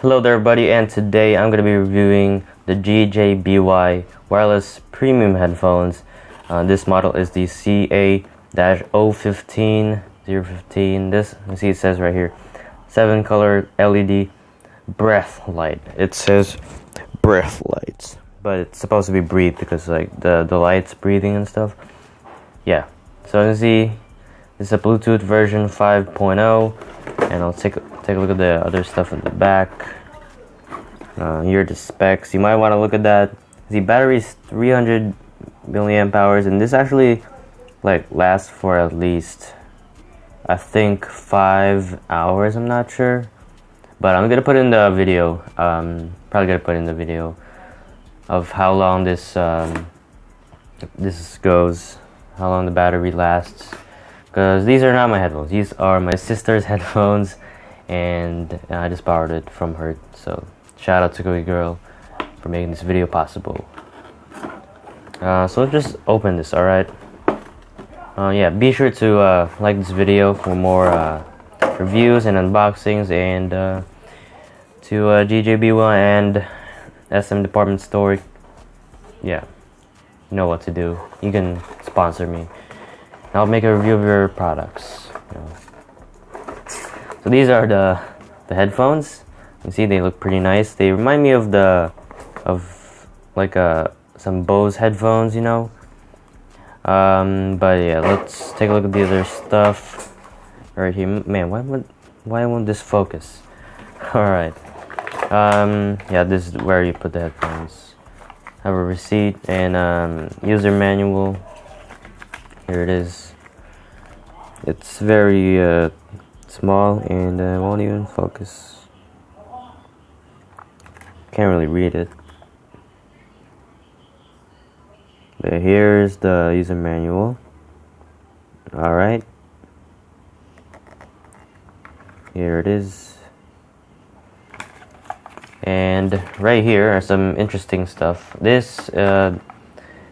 Hello there everybody, and today I'm going to be reviewing the Gjby wireless premium headphones. This model is the CA-015. This, you see it says right here, 7-color LED breath light. It says breath lights, but it's supposed to be breathe because like the light's breathing and stuff. Yeah, so you can see it's a Bluetooth version 5.0, and I'll take a look at the other stuff in the back. Here are the specs. You might want to look at that. The battery is 300 milliamp hours, and this actually like lasts for at least, I think, 5 hours. I'm not sure, but I'm gonna put in the video. Probably gonna put in the video of how long this goes, how long the battery lasts. Because these are not my headphones. These are my sister's headphones, and I just borrowed it from her. So shout out to Gjby girl for making this video possible. So let's just open this, alright? Yeah, be sure to like this video for more reviews and unboxings, and to Gjby and SM Department Store. Yeah, you know what to do. You can sponsor me. I'll make a review of your products. So these are the headphones. You see, they look pretty nice. They remind me of some Bose headphones, you know. But yeah, let's take a look at the other stuff right here. Man, why won't this focus? All right. Yeah, this is where you put the headphones. Have a receipt and user manual. Here it is. It's very small and won't even focus. Can't really read it. But here's the user manual. Alright. Here it is. And right here are some interesting stuff. This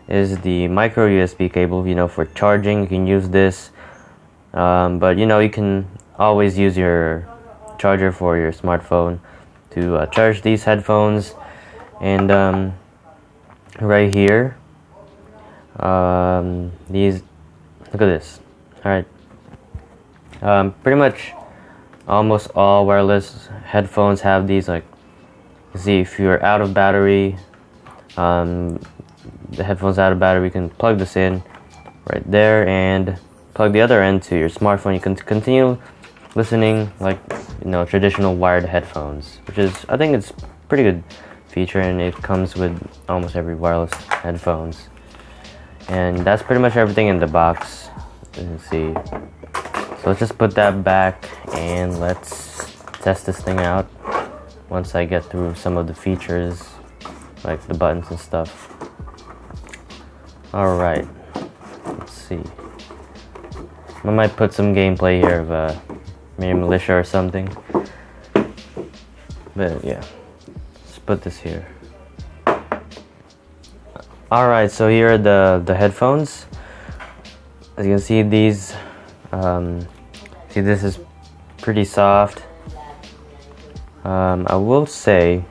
is the micro USB cable, you know, for charging. You can use this. But you know, you can always use your charger for your smartphone to charge these headphones. And right here, these, look at this. Alright, pretty much almost all wireless headphones have these. Like, you see, if you're out of battery, the headphones out of battery, you can plug this in right there and plug the other end to your smartphone. You can continue listening like, you know, traditional wired headphones, which is, I think it's pretty good feature, and it comes with almost every wireless headphones. And that's pretty much everything in the box. You can see. So let's just put that back and let's test this thing out once I get through some of the features, like the buttons and stuff. Alright, let's see. I might put some gameplay here of maybe militia or something. But yeah, let's put this here. Alright, so here are the headphones. As you can see, these see, this is pretty soft. I will say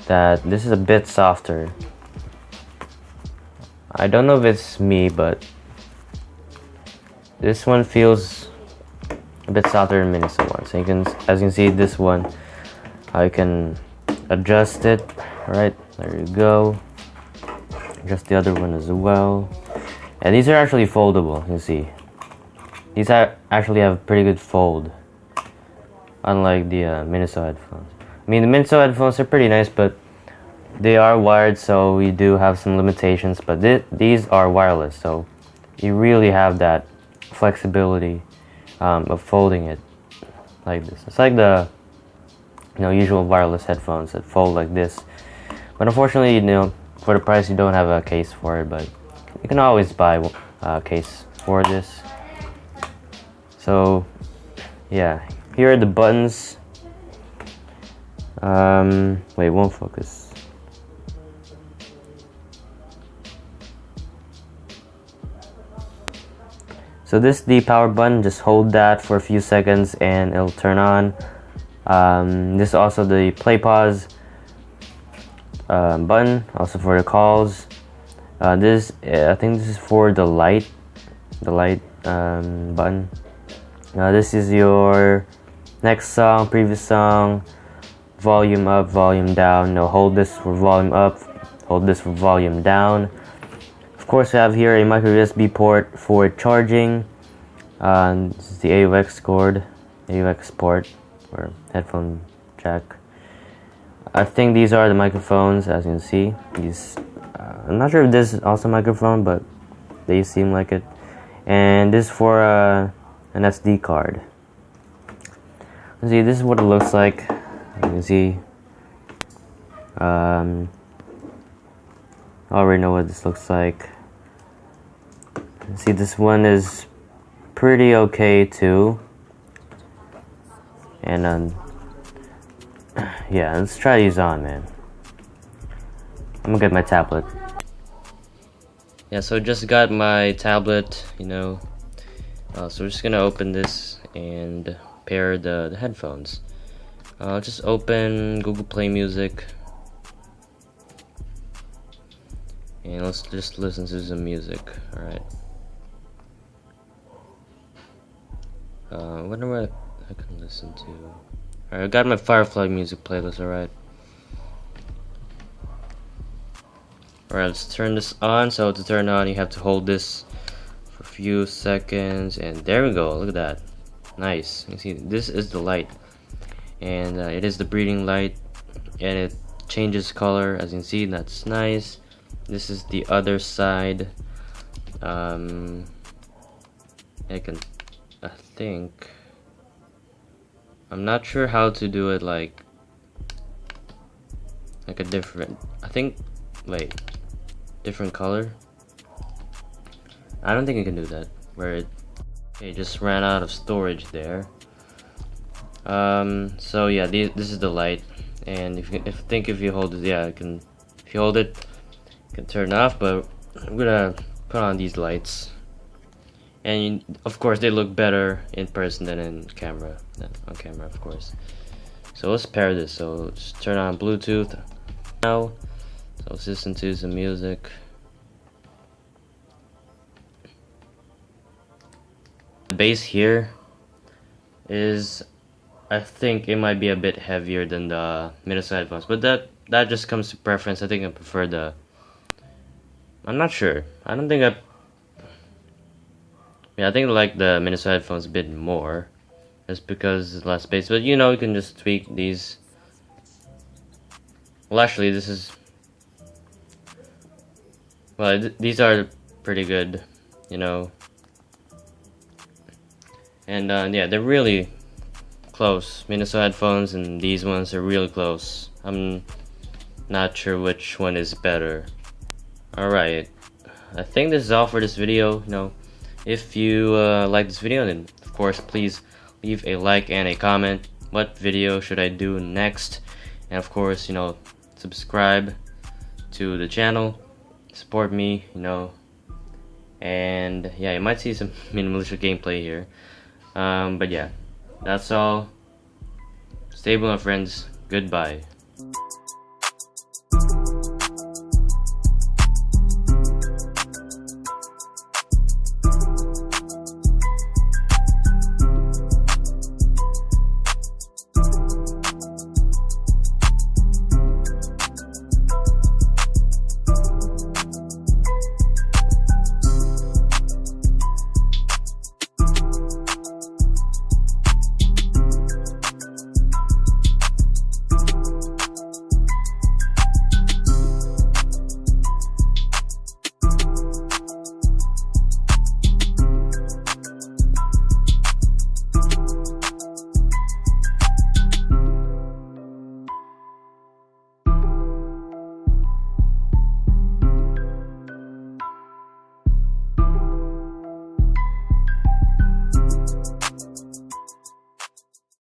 that this is a bit softer. I don't know if it's me, but this one feels a bit softer than Minnesota one. So you can, as you can see, this one, I can adjust it. Right, there you go. Adjust the other one as well. And these are actually foldable. You can see, these actually have a pretty good fold, unlike the Minnesota headphones. I mean, the Minnesota headphones are pretty nice, but they are wired, so we do have some limitations. But these are wireless, so you really have that flexibility of folding it like this. It's like the, you know, usual wireless headphones that fold like this. But unfortunately, you know, for the price, you don't have a case for it. But you can always buy a case for this. So yeah, here are the buttons. Wait, it won't focus. So this is the power button. Just hold that for a few seconds and it'll turn on. This is also the play pause button, also for the calls. This I think this is for the light button. This is your next song, previous song, volume up, volume down. No, hold this for volume up, hold this for volume down. Of course, we have here a micro USB port for charging. This is the AUX port or headphone jack. I think these are the microphones, as you can see. These, I'm not sure if this is also a microphone, but they seem like it. And this is for an SD card. See, this is what it looks like. You can see. I already know what this looks like. See, this one is pretty okay too. And yeah, let's try these on, man. I'm gonna get my tablet. Yeah, so just got my tablet, you know. So we're just gonna open this and pair the headphones. Just open Google Play Music. And let's just listen to some music, alright. Wonder what I can listen to. Alright, I got my Firefly music playlist, alright. Alright, let's turn this on. So to turn on, you have to hold this for a few seconds, and there we go. Look at that. Nice. You can see this is the light, and it is the breathing light, and it changes color, as you can see. That's nice. This is the other side. I think I'm not sure how to do it like a different, different color. I don't think I can do that, where it just ran out of storage there. So yeah, this is the light, and if you hold it, yeah, if you hold it, you can turn it off. But I'm gonna put on these lights, and of course they look better in person than on camera, of course. So let's pair this. So just turn on Bluetooth now. So let's listen to some music. The bass here is, I think it might be a bit heavier than the Minnesota headphones, but that just comes to preference. I think I prefer the, I'm not sure. I don't think I think I like the Minnesota headphones a bit more, just because it's less bass. But you know, you can just tweak these. Well, actually, this is, well, these are pretty good, you know. And yeah, they're really close. Minnesota headphones and these ones are really close. I'm not sure which one is better. Alright, I think this is all for this video. You know, if you like this video, then of course please leave a like and a comment. What video should I do next? And of course, you know, subscribe to the channel, support me, you know. And yeah, you might see some minimalist gameplay here. But yeah, that's all. Stay well, friends. Goodbye.